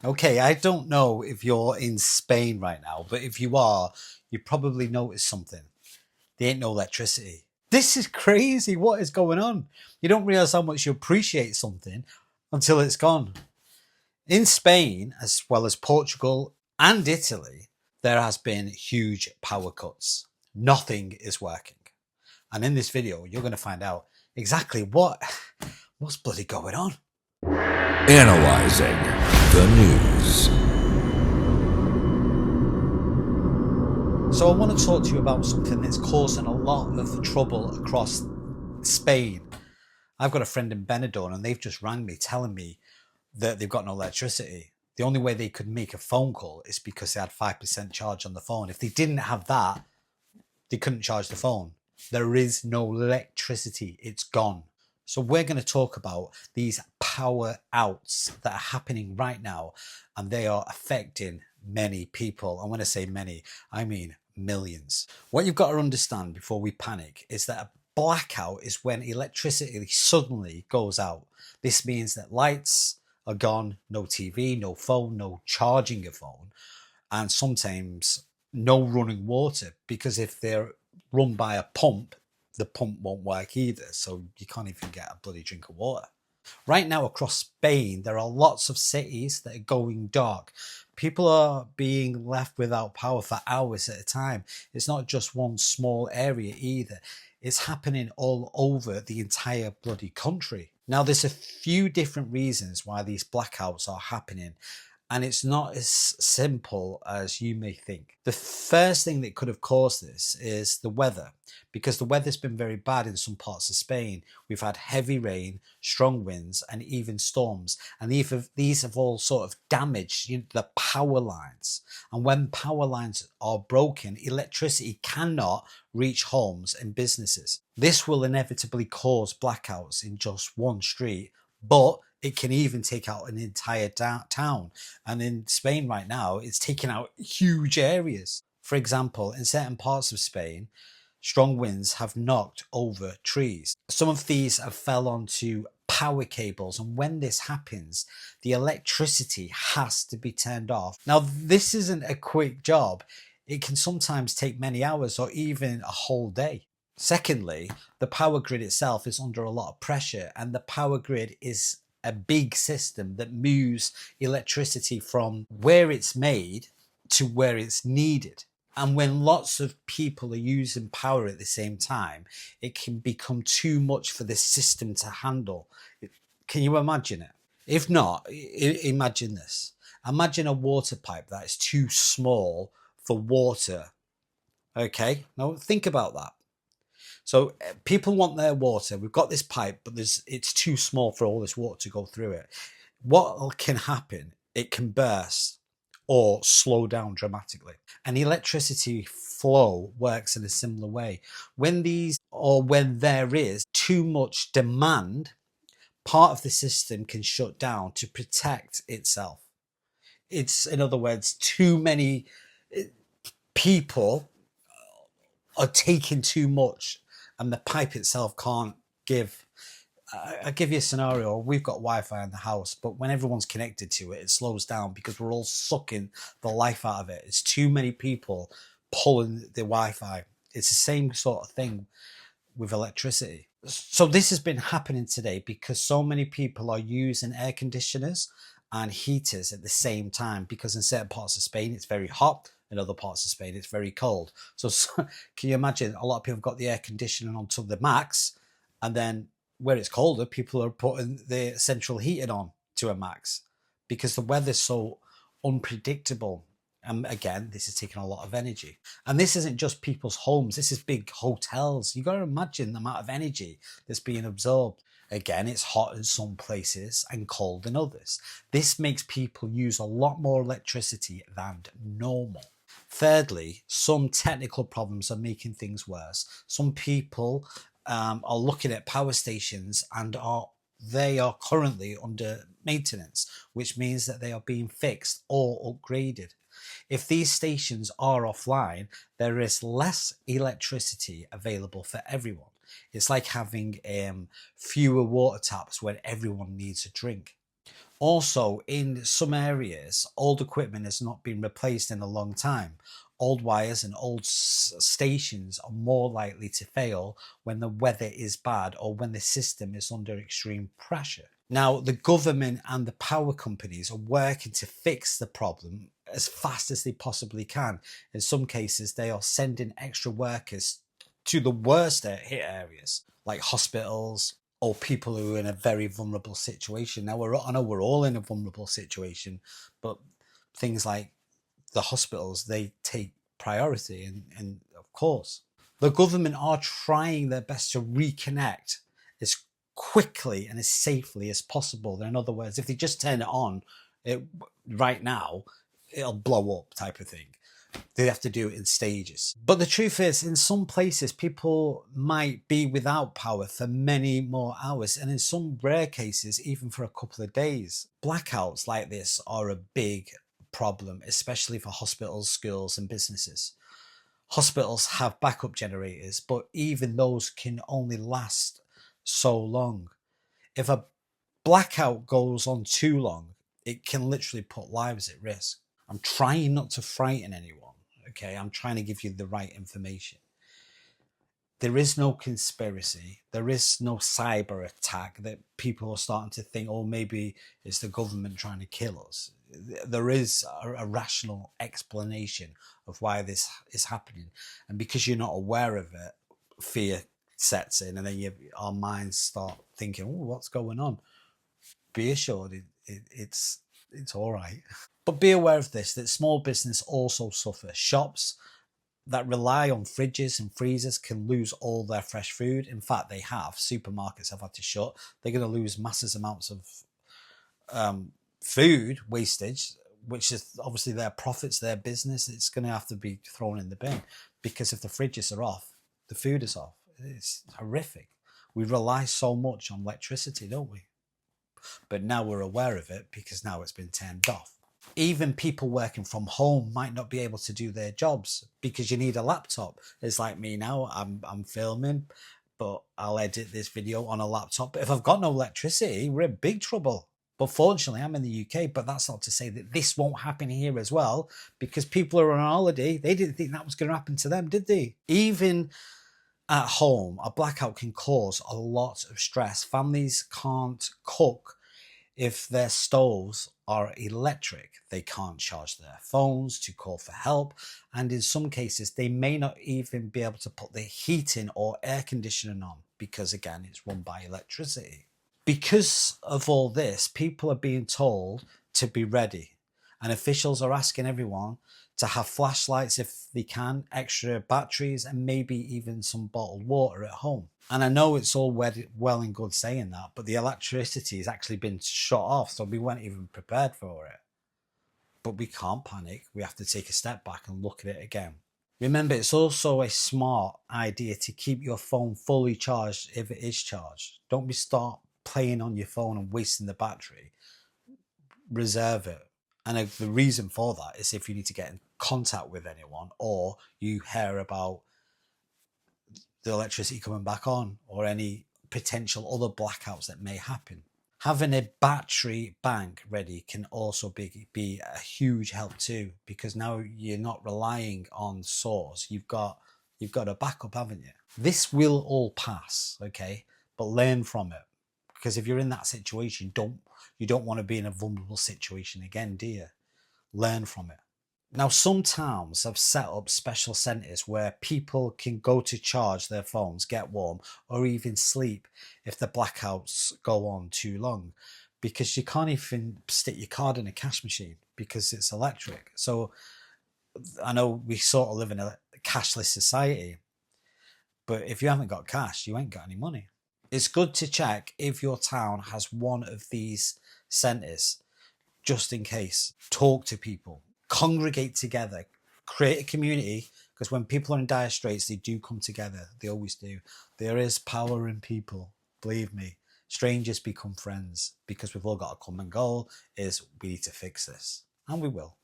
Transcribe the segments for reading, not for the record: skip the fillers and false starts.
Okay, I don't know if you're in Spain right now, but if you are, you probably noticed something. There ain't no electricity. This is crazy. What is going on? You don't realize how much you appreciate something until it's gone. In Spain, as well as Portugal and Italy, there has been huge power cuts. Nothing is working. And in this video, you're going to find out exactly what's bloody going on. Analyzing the news. So I want to talk to you about something that's causing a lot of trouble across Spain. I've got a friend in Benidorm and they've just rang me telling me that they've got no electricity. The only way they could make a phone call is because they had 5% charge on the phone. If they didn't have that, they couldn't charge the phone. There is no electricity. It's gone. So we're going to talk about these power outs that are happening right now, and they are affecting many people. And when I say many, I mean millions. What you've got to understand before we panic is that a blackout is when electricity suddenly goes out. This means that lights are gone, no TV, no phone, no charging your phone, and sometimes no running water, because if they're run by a pump, the pump won't work either, so you can't even get a bloody drink of water. Right now across Spain, there are lots of cities that are going dark. People are being left without power for hours at a time. It's not just one small area either. It's happening all over the entire bloody country. Now, there's a few different reasons why these blackouts are happening, and it's not as simple as you may think. The first thing that could have caused this is the weather, because the weather's been very bad in some parts of Spain. We've had heavy rain, strong winds, and even storms. And these have all sort of damaged the power lines. And when power lines are broken, electricity cannot reach homes and businesses. This will inevitably cause blackouts in just one street, but it can even take out an entire town. And in Spain right now, it's taking out huge areas. For example, in certain parts of Spain, strong winds have knocked over trees. Some of these have fell onto power cables, and when this happens, the electricity has to be turned off. Now, this isn't a quick job. It can sometimes take many hours or even a whole day. Secondly, the power grid itself is under a lot of pressure, and the power grid is a big system that moves electricity from where it's made to where it's needed. And when lots of people are using power at the same time, it can become too much for the system to handle. Can you imagine it? If not, imagine this. Imagine a water pipe that is too small for water. Okay, now think about that. So people want their water. We've got this pipe, but it's too small for all this water to go through it. What can happen? It can burst or slow down dramatically. And electricity flow works in a similar way. When there is too much demand, part of the system can shut down to protect itself. It's, in other words, too many people are taking too much, and the pipe itself can't give. I'll give you a scenario. We've got Wi-Fi in the house, but when everyone's connected to it, it slows down because we're all sucking the life out of it. It's too many people pulling the Wi-Fi. It's the same sort of thing with electricity. So this has been happening today because so many people are using air conditioners and heaters at the same time, because in certain parts of Spain it's very hot, in other parts of Spain it's very cold. So can you imagine, a lot of people have got the air conditioning onto the max, and then where it's colder, people are putting the central heating on to a max because the weather's so unpredictable. And again, this is taking a lot of energy. And this isn't just people's homes, this is big hotels. You've got to imagine the amount of energy that's being absorbed. Again, it's hot in some places and cold in others. This makes people use a lot more electricity than normal. Thirdly, some technical problems are making things worse. Some people are looking at power stations and they are currently under maintenance, which means that they are being fixed or upgraded. If these stations are offline, there is less electricity available for everyone. It's like having fewer water taps when everyone needs a drink. Also, in some areas, old equipment has not been replaced in a long time. Old wires and old stations are more likely to fail when the weather is bad or when the system is under extreme pressure. Now, the government and the power companies are working to fix the problem as fast as they possibly can. In some cases, they are sending extra workers to the worst hit areas, like hospitals or people who are in a very vulnerable situation. Now, I know we're all in a vulnerable situation, but things like the hospitals, they take priority, and of course the government are trying their best to reconnect as quickly and as safely as possible. In other words, if they just turn it on right now, it'll blow up type of thing. They have to do it in stages. But the truth is, in some places, people might be without power for many more hours, and in some rare cases, even for a couple of days. Blackouts like this are a big problem, especially for hospitals, schools, and businesses. Hospitals have backup generators, but even those can only last so long. If a blackout goes on too long, it can literally put lives at risk. I'm trying not to frighten anyone, okay? I'm trying to give you the right information. There is no conspiracy. There is no cyber attack that people are starting to think, oh, maybe it's the government trying to kill us. There is a rational explanation of why this is happening. And because you're not aware of it, fear sets in, and then our minds start thinking, oh, what's going on? Be assured it's all right. But be aware of this, that small business also suffer. Shops that rely on fridges and freezers can lose all their fresh food. In fact, they have. Supermarkets have had to shut. They're going to lose massive amounts of food wastage, which is obviously their profits, their business. It's going to have to be thrown in the bin, because if the fridges are off, the food is off. It's horrific. We rely so much on electricity, don't we? But now we're aware of it because now it's been turned off. Even people working from home might not be able to do their jobs because you need a laptop. It's like me now, I'm filming, but I'll edit this video on a laptop. But if I've got no electricity, we're in big trouble. But fortunately, I'm in the UK, but that's not to say that this won't happen here as well, because people are on holiday. They didn't think that was going to happen to them, did they? Even at home, a blackout can cause a lot of stress. Families can't cook if their stoves are electric. They can't charge their phones to call for help, and in some cases they may not even be able to put the heating or air conditioning on because, again, it's run by electricity. Because of all this, people are being told to be ready, and officials are asking everyone to have flashlights if they can, extra batteries, and maybe even some bottled water at home. And I know it's all well and good saying that, but the electricity has actually been shut off, so we weren't even prepared for it. But we can't panic. We have to take a step back and look at it again. Remember, it's also a smart idea to keep your phone fully charged if it is charged. Don't start playing on your phone and wasting the battery. Reserve it. And the reason for that is if you need to get in contact with anyone, or you hear about the electricity coming back on, or any potential other blackouts that may happen. Having a battery bank ready can also be a huge help too, because now you're not relying on source. You've got a backup, haven't you? This will all pass, okay? But learn from it, because if you're in that situation, you don't want to be in a vulnerable situation again, do you? Learn from it. Now, some towns have set up special centres where people can go to charge their phones, get warm, or even sleep if the blackouts go on too long, because you can't even stick your card in a cash machine because it's electric. So I know we sort of live in a cashless society, but if you haven't got cash, you ain't got any money. It's good to check if your town has one of these centres, just in case. Talk to people, congregate together, create a community, because when people are in dire straits, they do come together. They always do. There is power in people, believe me. Strangers become friends, because we've all got a common goal, is we need to fix this, and we will.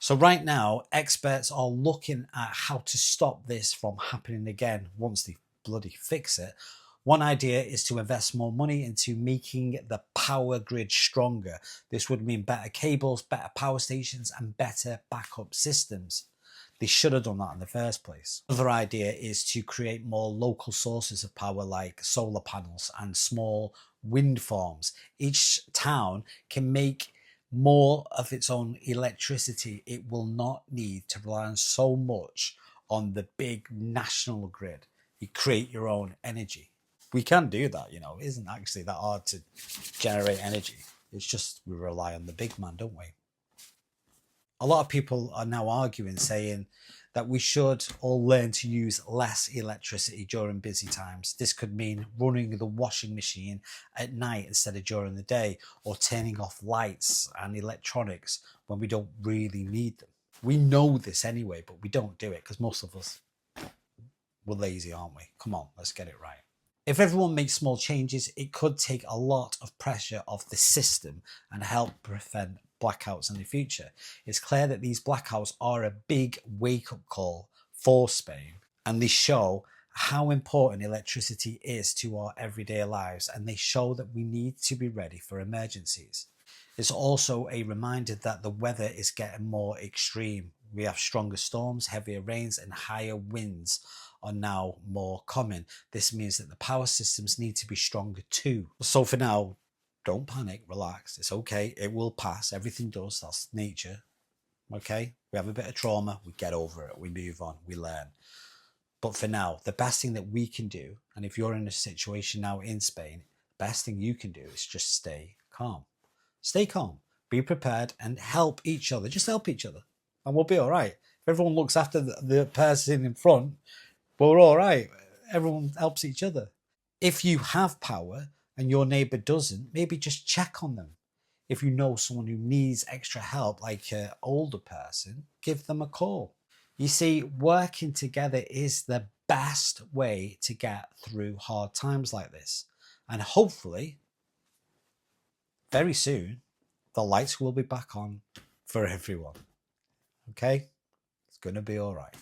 So right now, experts are looking at how to stop this from happening again once they bloody fix it. One idea is to invest more money into making the power grid stronger. This would mean better cables, better power stations, and better backup systems. They should have done that in the first place. Another idea is to create more local sources of power like solar panels and small wind farms. Each town can make more of its own electricity. It will not need to rely on so much on the big national grid. You create your own energy. We can do that, it isn't actually that hard to generate energy. It's just we rely on the big man, don't we? A lot of people are now arguing, saying that we should all learn to use less electricity during busy times. This could mean running the washing machine at night instead of during the day, or turning off lights and electronics when we don't really need them. We know this anyway, but we don't do it because most of us, we're lazy, aren't we? Come on, let's get it right. If everyone makes small changes, it could take a lot of pressure off the system and help prevent blackouts in the future. It's clear that these blackouts are a big wake-up call for Spain, and they show how important electricity is to our everyday lives, and they show that we need to be ready for emergencies. It's also a reminder that the weather is getting more extreme. We have stronger storms, heavier rains, and higher winds are now more common. This means that the power systems need to be stronger too. So for now, don't panic, relax. It's okay. It will pass. Everything does. That's nature. Okay? We have a bit of trauma. We get over it. We move on. We learn. But for now, the best thing that we can do, and if you're in a situation now in Spain, the best thing you can do is just stay calm. Stay calm. Be prepared and help each other. Just help each other. And we'll be all right. If everyone looks after the person in front, we're all right. Everyone helps each other. If you have power and your neighbour doesn't, maybe just check on them. If you know someone who needs extra help, like an older person, give them a call. You see, working together is the best way to get through hard times like this. And hopefully, very soon, the lights will be back on for everyone. Okay? It's going to be all right.